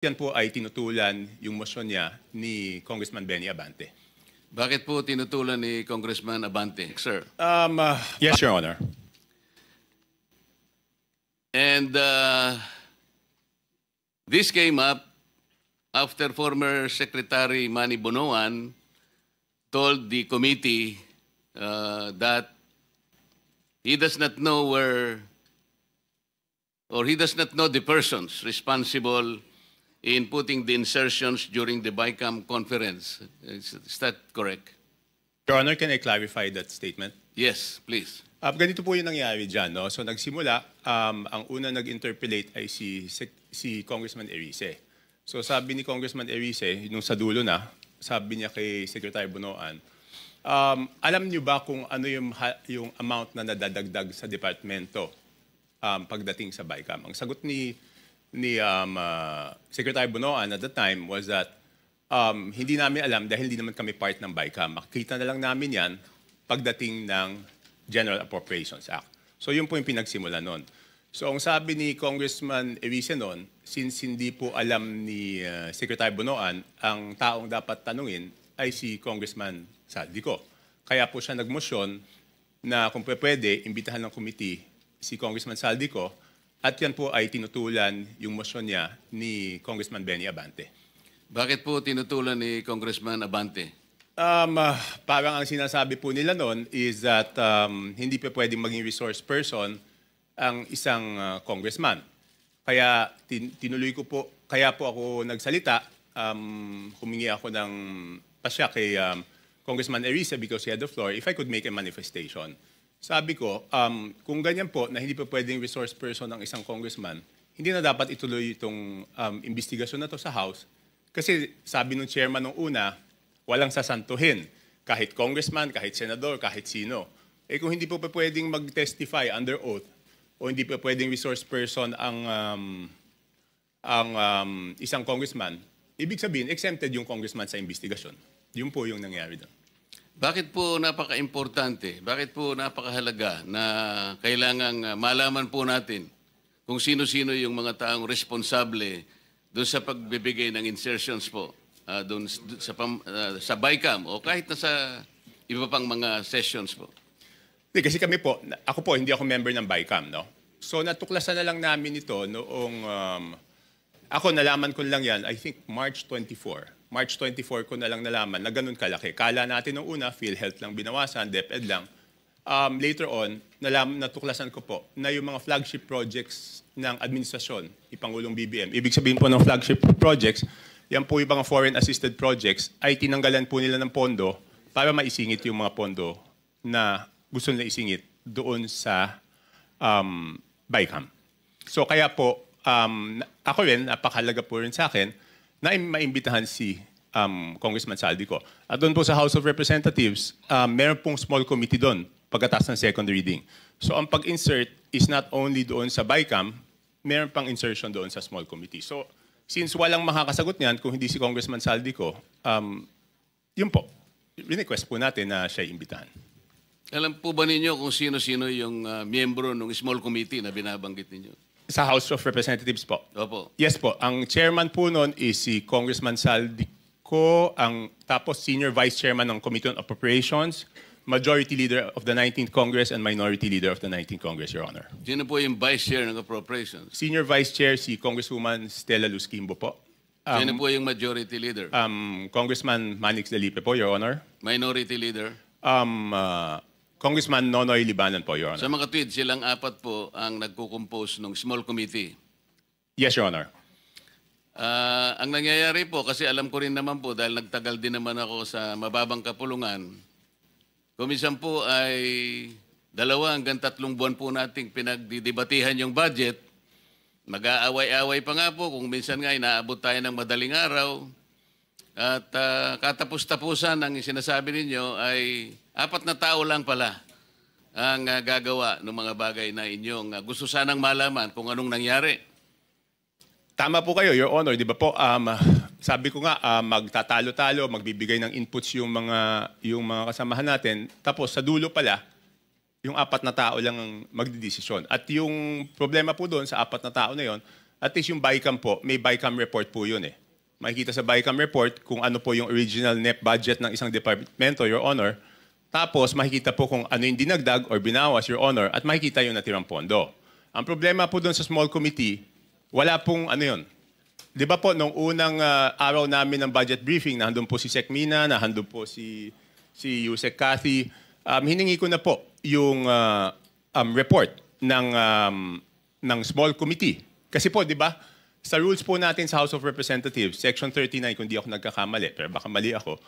Yan po ay tinutulan yung motion niya ni Congressman Benny Abante. Bakit po tinutulan ni Congressman Abante, sir? Yes, Your Honor. And this came up after former Secretary Manny Bonoan told the committee that he does not know where, or he does not know the persons responsible in putting the insertions during the BICAM conference. Is that correct? Your Honor, can I clarify that statement? Yes, please. Ganito po yung nangyari dyan. No? So nagsimula, ang una nag-interpellate ay si Congressman Erice. So sabi ni Congressman Erice, nung sa dulo na, sabi niya kay Secretary Bonoan, alam niyo ba kung ano yung amount na nadadagdag sa departamento pagdating sa BICAM? Ang sagot ni Secretary Bonoan at the time was that hindi namin alam dahil hindi naman kami part ng BICAM. Makikita na lang namin yan pagdating ng General Appropriations Act. So yun po yung pinagsimula nun. So ang sabi ni Congressman Erice nun, since hindi po alam ni Secretary Bonoan, ang taong dapat tanungin ay si Congressman Saldico. Kaya po siya nagmosyon na kung pwede, imbitahan ng committee si Congressman Saldico at yan po ay tinutulan yung motion niya ni Congressman Benny Abante. Bakit po tinutulan ni Congressman Abante? Parang ang sinasabi po nila noon is that hindi pa pwedeng maging resource person ang isang congressman. Kaya tinuloy ko po, kaya po ako nagsalita, humingi ako ng pasya kay Congressman Erice because he had the floor, if I could make a manifestation. Sabi ko, kung ganyan po na hindi pa pwedeng resource person ang isang congressman, hindi na dapat ituloy itong investigasyon na to sa House. Kasi sabi ng chairman nung una, walang sasantuhin. Kahit congressman, kahit senador, kahit sino. Eh kung hindi po pa pwedeng mag-testify under oath o hindi pa pwedeng resource person ang isang congressman, ibig sabihin, exempted yung congressman sa investigasyon. Yun po yung nangyari doon. Bakit po napaka-importante, bakit po napakahalaga na kailangang malaman po natin kung sino-sino yung mga taong responsable doon sa pagbibigay ng insertions po doon sa BICAM o kahit na sa iba pang mga sessions po? Kasi kami po, ako po, hindi ako member ng BICAM, no? So natuklasan na lang namin ito noong, ako nalaman ko lang yan, I think March 24. March 24 ko na lang nalaman na ganun kalaki. Kala natin nung una, PhilHealth lang binawasan, DepEd lang. Later on, natuklasan ko po na yung mga flagship projects ng administrasyon, ipangulong BBM, ibig sabihin po ng flagship projects, yan po yung mga foreign assisted projects, ay tinanggalan po nila ng pondo para maisingit yung mga pondo na gusto nila isingit doon sa BICAM. So kaya po, ako rin, napakahalaga po rin sa akin, na maimbitahan si Congressman Saldico. At doon po sa House of Representatives, meron pong small committee doon pagkatapos ng second reading. So ang pag-insert is not only doon sa BICAM, meron pang insertion doon sa small committee. So since walang makakasagot niyan kung hindi si Congressman Saldico, yun po, request po natin na siya imbitahan. Alam po ba ninyo kung sino-sino yung miyembro ng small committee na binabanggit ninyo? Sa House of Representatives po. Opo. Yes po. Ang chairman po noon is si Congressman Saldico, tapos senior vice chairman ng Committee on Appropriations, majority leader of the 19th Congress and minority leader of the 19th Congress, Your Honor. Sino po yung vice chair ng Appropriations? Senior vice chair si Congresswoman Stella Luz Quimbo po. Sino po yung majority leader? Congressman Manix Delipe po, Your Honor. Minority leader? Congressman Nonoy Libanan po, Your Honor. Sa mga tweet, silang apat po ang nagkukompose ng small committee. Yes, Your Honor. Ang nangyayari po, kasi alam ko rin naman po, dahil nagtagal din naman ako sa mababang kapulungan, kumisan po ay 2 hanggang 3 buwan po nating pinagdidebatihan yung budget. Mag-aaway-aaway pa nga po, kung minsan nga inaabot tayo ng madaling araw. At katapos-tapusan ang sinasabi ninyo ay 4 na tao lang pala ang gagawa ng mga bagay na inyong gusto sanang malaman kung anong nangyari. Tama po kayo, Your Honor. Di ba po, sabi ko nga, magtatalo-talo, magbibigay ng inputs yung mga kasamahan natin. Tapos sa dulo pala, yung 4 na tao lang ang magdidesisyon. At yung problema po doon sa 4 na tao na yon, at least yung BICAM po, may BICAM report po yun eh. Makikita sa BICAM report kung ano po yung original net budget ng isang departamento, Your Honor. Tapos makikita po kung ano yung dinagdag or binawas, Your Honor, at makikita yung natirang pondo. Ang problema po doon sa small committee, wala pong ano yun. Di ba po, nung unang araw namin ng budget briefing, nandun po si Sec Mina, nandun po si Yusek Cathy, hiningi ko na po yung report ng small committee. Kasi po, di ba, sa rules po natin sa House of Representatives, Section 39, kung di ako nagkakamali, pero baka mali ako,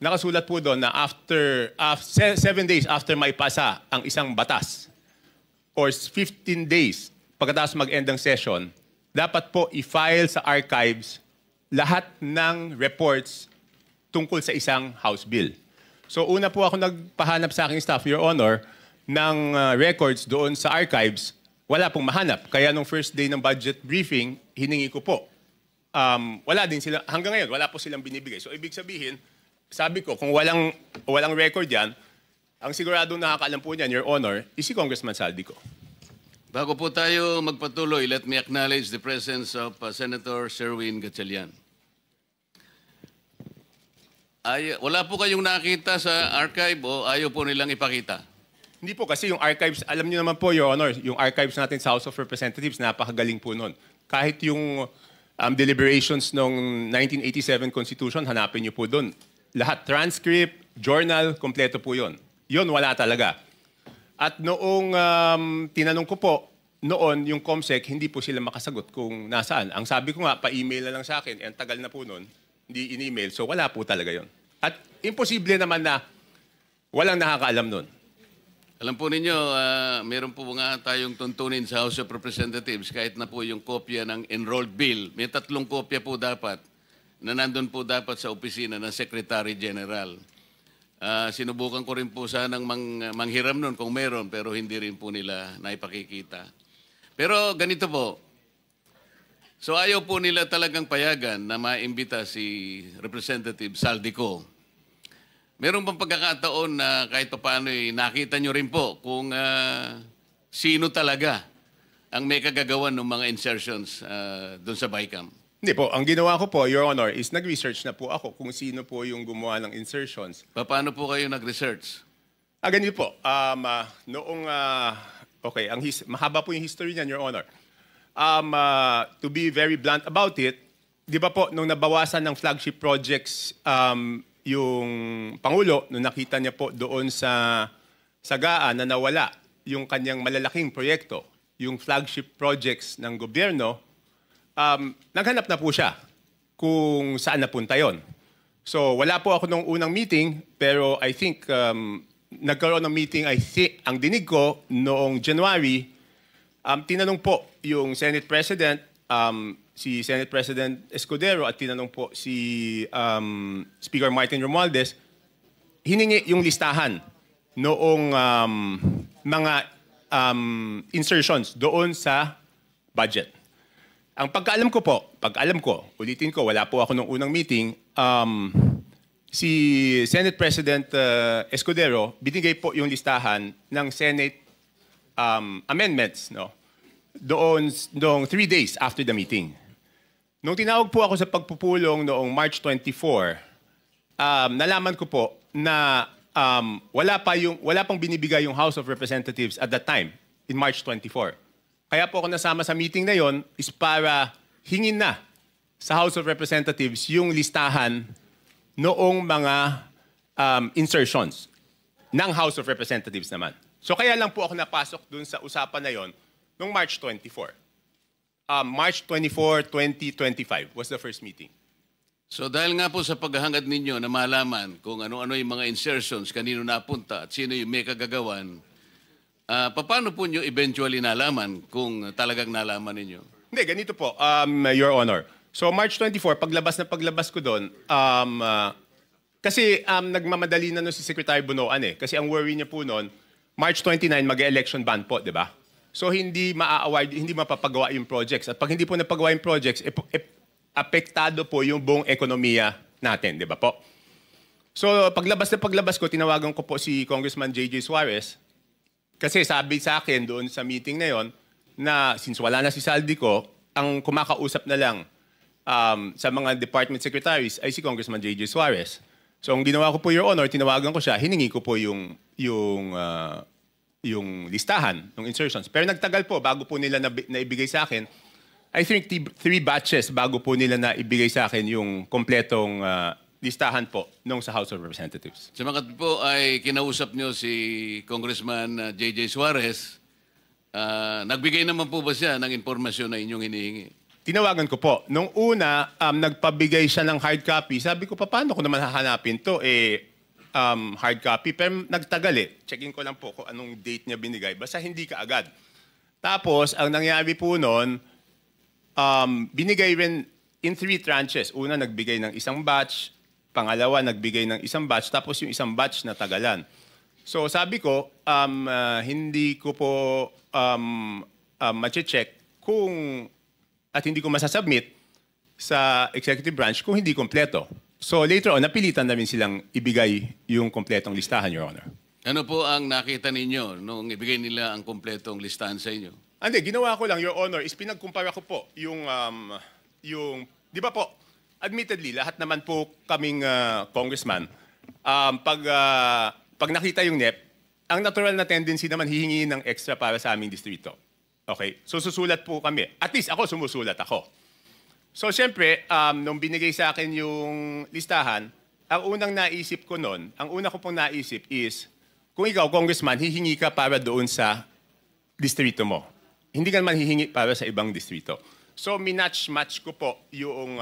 nakasulat po doon na after 7 days after maipasa ang isang batas or 15 days pagkatapos mag-end ng session, dapat po i-file sa archives lahat ng reports tungkol sa isang House bill. So una po ako nagpahanap sa aking staff, Your Honor, ng records doon sa archives. Wala pong mahanap. Kaya nung first day ng budget briefing, hiningi ko po. Wala din sila, hanggang ngayon, wala po silang binibigay. So ibig sabihin, sabi ko, kung walang record yan, ang siguradong nakakaalam po niyan, Your Honor, is si Congressman Saldico. Bago po tayo magpatuloy, let me acknowledge the presence of Senator Sherwin Gatchalian. Wala po kayong nakita sa archive o ayaw po nilang ipakita? Hindi po kasi yung archives, alam niyo naman po, Your Honor, yung archives natin sa House of Representatives, napakagaling po nun. Kahit yung deliberations ng 1987 Constitution, hanapin niyo po doon. Lahat, transcript, journal, kompleto po yun. Yun, wala talaga. At noong tinanong ko po, noon yung COMSEC, hindi po sila makasagot kung nasaan. Ang sabi ko nga, pa-email na lang sa akin, ang tagal na po noon, hindi in-email, so wala po talaga yun. At imposible naman na walang nakakaalam noon. Alam po ninyo, meron po nga tayong tuntunin sa House of Representatives kahit na po yung kopya ng enrolled bill. May 3 kopya po dapat na nandun po dapat sa opisina ng Secretary General. Sinubukan ko rin po sanang manghiram nun kung meron pero hindi rin po nila naipakikita. Pero ganito po, so ayaw po nila talagang payagan na maimbita si Representative Saldico. Meron bang pagkakataon na kahit paano nakita nyo rin po kung sino talaga ang may kagagawan ng mga insertions doon sa BICAM? Hindi po. Ang ginawa ko po, Your Honor, is nag-research na po ako kung sino po yung gumawa ng insertions. Paano po kayo nag-research? Ganito po. Okay, mahaba po yung history niyan, Your Honor. To be very blunt about it, di ba po, nung nabawasan ng flagship projects, yung Pangulo, nung nakita niya po doon sa Sagaan na nawala yung kanyang malalaking proyekto, yung flagship projects ng gobyerno, naghanap na po siya kung saan napunta yon. So wala po ako nung unang meeting, pero I think nagkaroon ng meeting, ang dinig ko noong January, tinanong po yung Senate President, si Senate President Escudero at tinanong po si Speaker Martin Romualdez, hiningi yung listahan noong mga insertions doon sa budget. Ang pagkaalam ko, ulitin ko, wala po ako nung unang meeting, si Senate President Escudero, binigay po yung listahan ng Senate amendments, no? Doon 3 days after the meeting. Nung tinawag po ako sa pagpupulong noong March 24, nalaman ko po na wala pang binibigay yung House of Representatives at that time, in March 24. Kaya po ako nasama sa meeting na yon is para hingin na sa House of Representatives yung listahan noong mga insertions ng House of Representatives naman. So kaya lang po ako napasok dun sa usapan na yon noong March 24. March 24, 2025 was the first meeting. So dahil nga po sa paghahangad ninyo na malaman kung ano-ano yung mga insertions, kanino napunta at sino yung may kagagawan, paano po nyo eventually nalaman kung talagang nalaman ninyo? Hindi, ganito po, Your Honor. So March 24, paglabas ko doon, kasi nagmamadali na si Secretary Bunoan eh. Kasi ang worry niya po noon, March 29, mag-election ban po, di ba? So hindi maa-award, hindi mapapagawa yung projects. At pag hindi po napagawa yung projects, apektado po yung buong ekonomiya natin, di ba po? So paglabas ko, tinawagan ko po si Congressman J.J. Suarez kasi sabi sa akin doon sa meeting na yon na since wala na si Saldico, ang kumakausap na lang sa mga department secretaries ay si Congressman J.J. Suarez. So ang ginawa ko po, Your Honor, tinawagan ko siya, hiningi ko po yung listahan ng insertions. Pero nagtagal po bago po nila naibigay sa akin. I think 3 batches bago po nila naibigay sa akin yung kompletong listahan po nung sa House of Representatives. Sa mga po ay kinausap nyo si Congressman J.J. Suarez, nagbigay naman po ba siya ng impormasyon na inyong hinihingi? Tinawagan ko po. Nung una, nagpabigay siya ng hard copy. Sabi ko, paano ko naman hahanapin to? Hard copy. Pero nagtagal eh. Checkin ko lang po kung anong date niya binigay. Basta hindi ka agad. Tapos, ang nangyari po noon, binigay rin in 3 tranches. Una, nagbigay ng isang batch. Pangalawa, nagbigay ng isang batch. Tapos yung isang batch na tagalan. So sabi ko, hindi ko po ma-check kung at hindi ko masasubmit sa executive branch kung hindi kompleto. So later on, napilitan namin silang ibigay yung kompletong listahan, Your Honor. Ano po ang nakita ninyo nung ibigay nila ang kompletong listahan sa inyo? Hindi, ginawa ko lang, Your Honor, is pinagkumpara ko po yung di ba po, admittedly, lahat naman po kaming congressman, pag nakita yung NEP, ang natural na tendency naman hihingi ng extra para sa aming distrito. Okay? So susulat po kami. At least ako, sumusulat ako. So siyempre, nung binigay sa akin yung listahan, ang unang naisip ko noon, ang una ko pong naisip is, kung ikaw, congressman, hihingi ka para doon sa distrito mo. Hindi ka naman hihingi para sa ibang distrito. So minatch-match ko po yung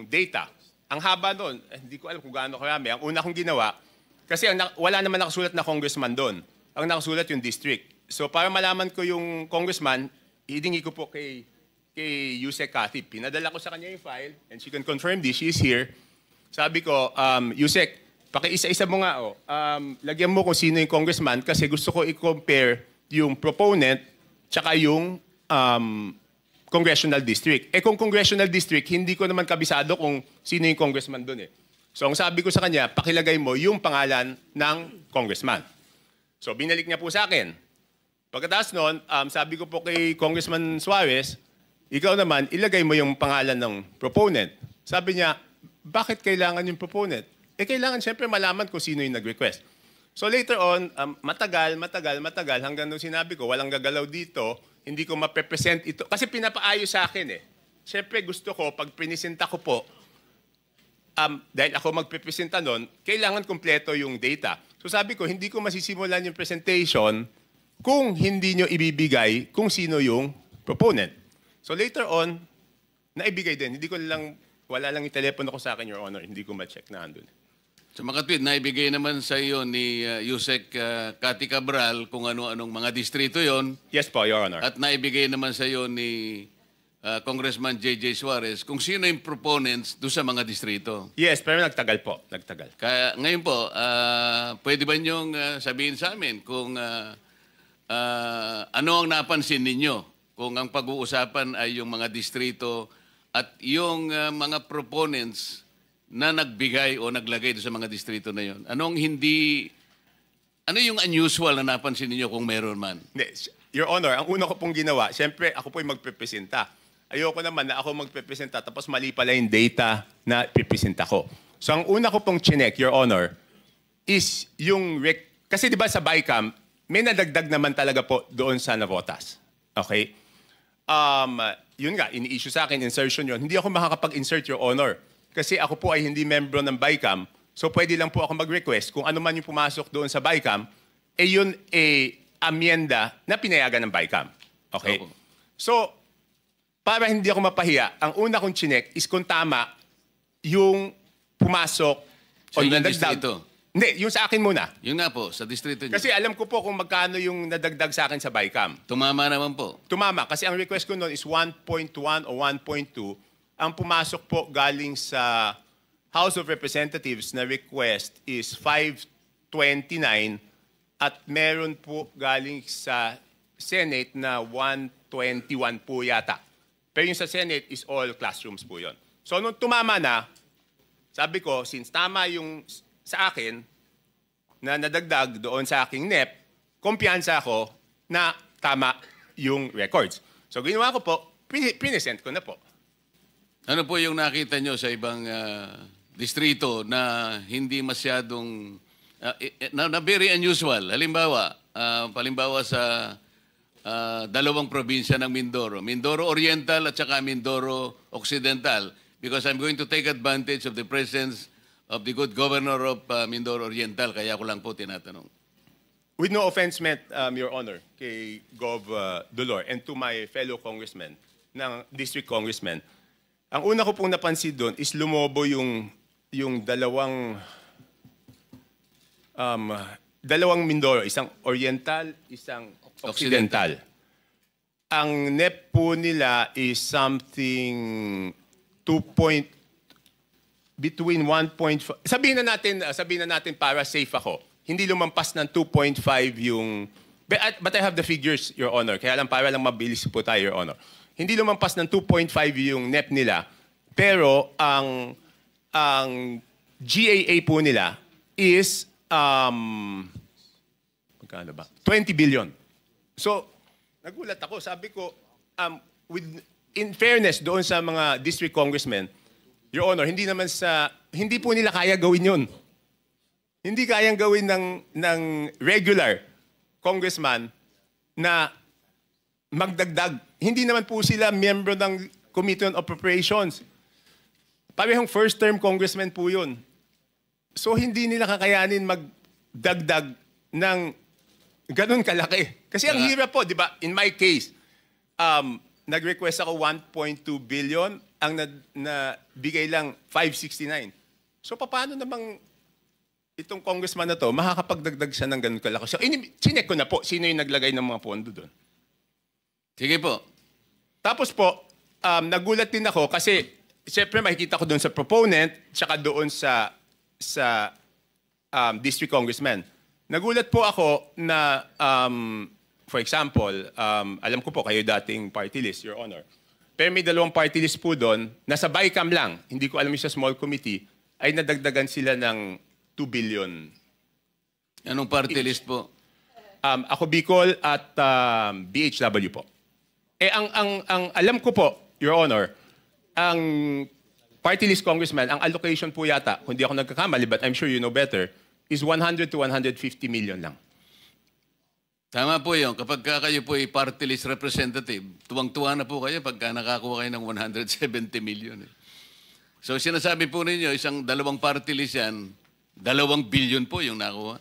data. Ang haba doon, hindi ko alam kung gaano karami. Ang una kong ginawa, kasi wala naman nakasulat na congressman doon. Ang nakasulat yung district. So para malaman ko yung congressman, hihingi ko po kay Yusek Katib. Pinadala ko sa kanya yung file and she can confirm this. She is here. Sabi ko, Yusek, pakiisa-isa mo nga. Lagyan mo kung sino yung congressman kasi gusto ko i-compare yung proponent tsaka yung congressional district. Kung congressional district, hindi ko naman kabisado kung sino yung congressman doon eh. So ang sabi ko sa kanya, pakilagay mo yung pangalan ng congressman. So binalik niya po sa akin. Pagkatapos noon, sabi ko po kay Congressman Suarez, ikaw naman, ilagay mo yung pangalan ng proponent. Sabi niya, bakit kailangan yung proponent? Kailangan siyempre malaman kung sino yung nag-request. So later on, matagal, hanggang nung sinabi ko, walang gagalaw dito, hindi ko maprepresent ito. Kasi pinapaayos sa akin eh. Siyempre gusto ko, pag pinisenta ko po, dahil ako magpipresenta nun, kailangan kompleto yung data. So sabi ko, hindi ko masisimulan yung presentation kung hindi nyo ibibigay kung sino yung proponent. So later on, naibigay din. Wala lang yung telepono ko sa akin, Your Honor. Hindi ko ma-check na andun. Sa mga tweet, naibigay naman sa iyo ni Yusek Cathy Cabral kung ano-anong mga distrito yon. Yes po, Your Honor. At naibigay naman sa iyo ni Congressman J.J. Suarez kung sino yung proponents doon sa mga distrito. Yes, pero nagtagal po. Nagtagal. Kaya ngayon po, pwede ba niyong sabihin sa amin kung ano ang napansin ninyo kung ang pag-uusapan ay yung mga distrito at yung mga proponents na nagbigay o naglagay doon sa mga distrito na yon? Ano yung unusual na napansin ninyo kung meron man? Your Honor, ang una ko pong ginawa, siyempre ako po'y magpepresenta. Ayoko naman na ako magpepresenta tapos mali pala yung data na pipresenta ko. So ang una ko pong chinek, Your Honor, is yung... Kasi di ba sa BICAM, may nadagdag naman talaga po doon sa navotas. Okay? Yun nga, ini-issue sa akin, insertion yun. Hindi ako makakapag-insert, Your Honor. Kasi ako po ay hindi membro ng BICAM. So pwede lang po ako mag-request kung ano man yung pumasok doon sa BICAM, yun amyenda na pinayagan ng BICAM. Okay? Opo. So, para hindi ako mapahiya, ang una kong chinek is kung tama yung pumasok o Sa nadagdag. distrito? Hindi, yung sa akin muna. Yun nga po, sa distrito niyo. Kasi alam ko po kung magkano yung nadagdag sa akin sa BICAM. Tumama naman po. Tumama, kasi ang request ko noon is 1.1 o 1.2. Ang pumasok po galing sa House of Representatives na request is 529 at meron po galing sa Senate na 121 po yata. Pero yung sa Senate is all classrooms po yon. So nung tumama na, sabi ko, since tama yung sa akin na nadagdag doon sa aking NEP, kumpiyansa ako na tama yung records. So ginawa ko po, pinesent ko na po. Ano po yung nakita nyo sa ibang distrito na hindi masyadong, na very unusual? Halimbawa, palimbawa sa dalawang probinsya ng Mindoro, Mindoro Oriental at saka Mindoro Occidental, because I'm going to take advantage of the presence of the good governor of Mindoro Oriental, kaya ko lang po tinatanong. With no offense meant, Your Honor, kay Gov. Dolor and to my fellow congressmen, ng district congressmen, ang una ko pong napansin doon is lumobo yung dalawang Mindoro, isang Oriental, isang Occidental. Ang NEP po nila is something between 1.5, sabihin na natin para safe ako. Hindi lumampas ng 2.5 yung, but I have the figures, Your Honor. Kaya lang para lang mabilis po tayo, Your Honor. Hindi lumampas ng 2.5 yung NEP nila, pero ang GAA po nila is, magkano ba? 20 billion. So, nagulat ako. Sabi ko, in fairness doon sa mga district congressmen, Your Honor, hindi po nila kaya gawin yun. Hindi kayang gawin ng regular congressman na magdagdag. Hindi naman po sila miyembro ng Committee on Appropriations. Parehong first-term congressman po yun. So hindi nila kakayanin magdagdag ng ganun kalaki. Kasi ang hirap po, di ba? In my case, nag-request ako 1.2 billion, ang nabigay lang 569. So paano namang itong congressman na to, makakapagdagdag siya ng ganun kalaki? So chinek ko na po, sino yung naglagay ng mga pondo doon. Sige po. Tapos po, nagulat din ako kasi siyempre makikita ko doon sa proponent tsaka doon sa district congressman. Nagulat po ako na, for example, alam ko po kayo dating party list, Your Honor. Pero may dalawang party list po doon, nasa BICAM lang, hindi ko alam yung sa small committee, ay nadagdagan sila ng 2 billion. Anong party list po? Ako Bicol at BHW po. Ang alam ko po, Your Honor, ang party list congressman, ang allocation po yata, kung di ako nagkakamali, but I'm sure you know better, is 100 to 150 million lang. Tama po yun. Kapag kayo po ay party list representative, tuwang-tuwa na po kayo pagka nakakuha kayo ng 170 million. So sinasabi po ninyo, isang dalawang party list yan, 2 billion po yung nakuha.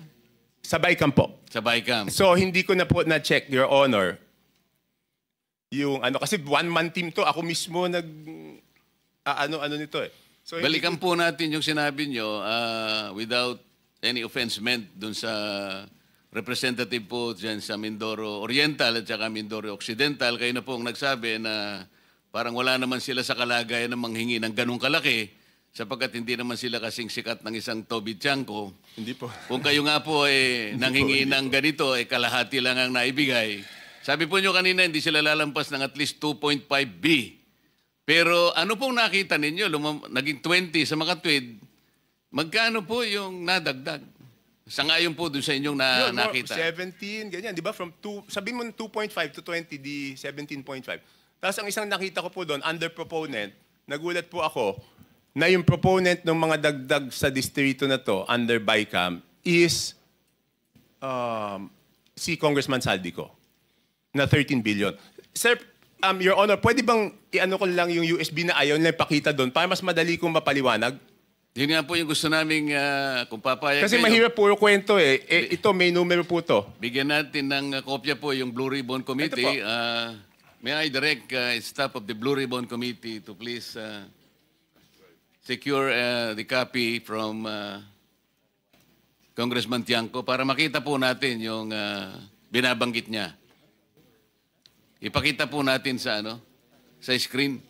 Sa BICAM po. Sa BICAM. So hindi ko na po na-check, Your Honor, yung kasi one-man team to, ako mismo ano nito eh. So, balikan po natin yung sinabi nyo without any offense meant dun sa representative po dyan sa Mindoro Oriental at saka Mindoro Occidental. Kayo na po ang nagsabi na parang wala naman sila sa kalagayan ng manghingi ng ganong kalaki sapagkat hindi naman sila kasing sikat ng isang Toby Tiangco. Hindi po. Kung kayo nga po nanghingi ng ganito, kalahati lang ang naibigay. Sabi po nyo kanina, hindi sila lalampas ng at least 2.5 B. Pero ano pong nakita ninyo? Naging 20 sa mga tweed. Magkano po yung nadagdag? Sangayon po doon sa inyong nakita. 17, ganyan. Di ba? From sabihin mo 2.5 to 20, di 17.5. Tapos ang isang nakita ko po doon, under proponent, nagulat po ako na yung proponent ng mga dagdag sa distrito na to, under BICAM, is si Congressman Saldico na 13 billion. Sir, Your Honor, pwede bang i-ano ko lang yung USB na ayaw nila ipakita doon para mas madali kong mapaliwanag? Yun nga po yung gusto naming kung papayag Kasi kayo. mahirap puro kwento eh. Ito, may numero po to. Bigyan natin ng kopya po yung Blue Ribbon Committee. May I direct staff of the Blue Ribbon Committee to please secure the copy from Congressman Tiangco para makita po natin yung binabanggit niya. Ipakita po natin sa sa screen.